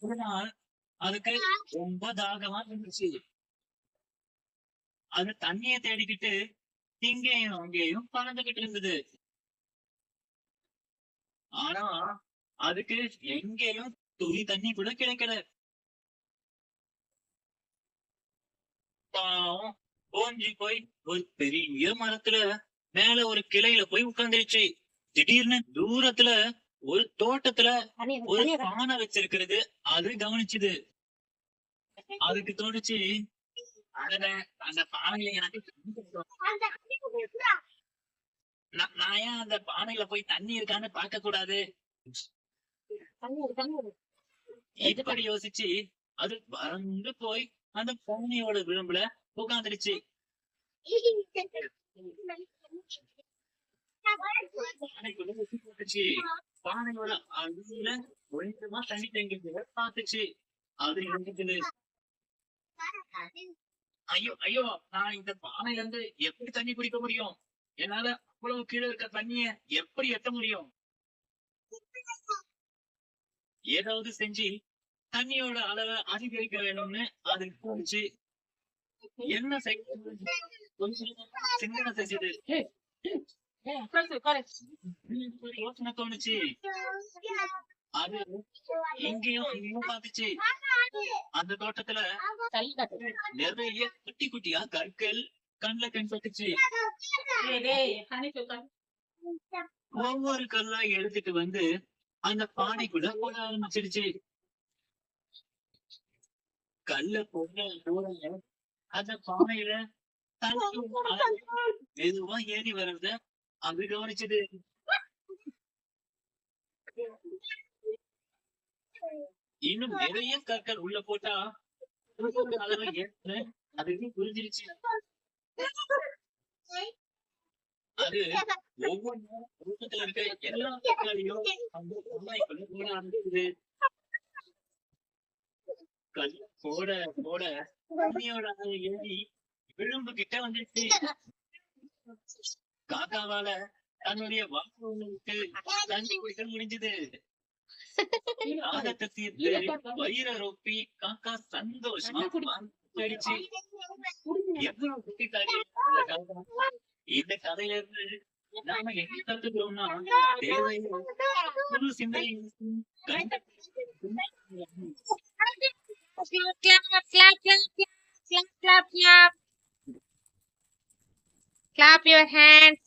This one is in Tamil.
ஒரு நாள் அதுக்கு ரொம்ப தாகமா இருந்துச்சு. அது தண்ணிய தேடிக்கிட்டு இங்கேயும் அங்கேயும் பறந்துகிட்டு இருந்தது. ஆனா அதுக்கு எங்கேயும் துளி தண்ணி கூட கிடைக்கல. பாவம் ஓஞ்சி போய் ஒரு பெரிய மரத்துல மேல ஒரு கிளையில போய் உட்கார்ந்துருச்சு. திடீர்னு தூரத்துல ஒரு தோட்டத்துல ஒரு பானை வச்சிருக்கிறது அது கவனிச்சுது. அதுக்கு தோணுச்சு, அடடே, அந்த பானையில எனக்கு தண்ணி கிடைக்கும். நான் ஏன் அந்த பானையில போய் தண்ணி இருக்கான்னு பார்க்க கூடாது? இப்படி யோசிச்சு அது பறந்து போய் அந்த பானையோட விளிம்புல உட்கார்ந்துருச்சு. பானைக்குள்ள உச்சி போட்டுச்சு. பானையோட அடியில கொஞ்சமா தண்ணி தேங்கிட்டு பார்த்துச்சு. அது இருந்துச்சு. ஐயோ ஐயோ, நான் இந்த பானையில இருந்து எப்படி தண்ணி குடிக்க முடியும்? என்னால அவ்வளவு கீழே இருக்க தண்ணிய எப்படி எட்ட முடியும்? ஏதாவது செஞ்சு தண்ணியோட அளவை அதிகரிக்க வேணும்னு அது தோணுச்சு. என்ன செய்ய கொஞ்சம் சிந்தனை செஞ்சது. ஒரு யோசனை தோணுச்சு. அது எங்கேயும் அங்கேயும் பார்த்துச்சு. அந்த தோட்டத்துல நிறைய குட்டி குட்டியா கற்கள் கண்ணுல கண்பட்டுச்சு. ஒவ்வொரு கல்லா எடுத்துட்டு வந்து அந்த பானைக்குள்ள போட ஆரம்பிச்சிருச்சு. கல்ல போட அந்த பானையில தண்ணி மெதுவா ஏறி வர்றத அது கவனிச்சது. இன்னும் நிறைய கற்கள் உள்ள போட்டா அளவு ஏற்ற அதுக்கு புரிஞ்சிருச்சு. அது ஒவ்வொரு கூட்டத்துல இருக்க எல்லா கற்களையும் அந்த பானைக்குள்ள போட ஆரம்பிச்சது. கல் போட போட தண்ணியோட அளவு ஏறி விளிம்பு கிட்ட வந்துருச்சு. காக்காவால தன்னுடைய வாக்குக்கு தண்ணி குடிக்க முடிஞ்சது. தாகத்தை தீர்த்து வயிற ரொப்பி காக்கா சந்தோஷமா போயிடுச்சு. எவ்வளவு புத்திசாலி இந்த காக்கா. இந்த கதையில இருந்து நாம என்ன கத்துக்கிறோம்னா, தேவையில்லை புது சிந்தனை Clap your hands.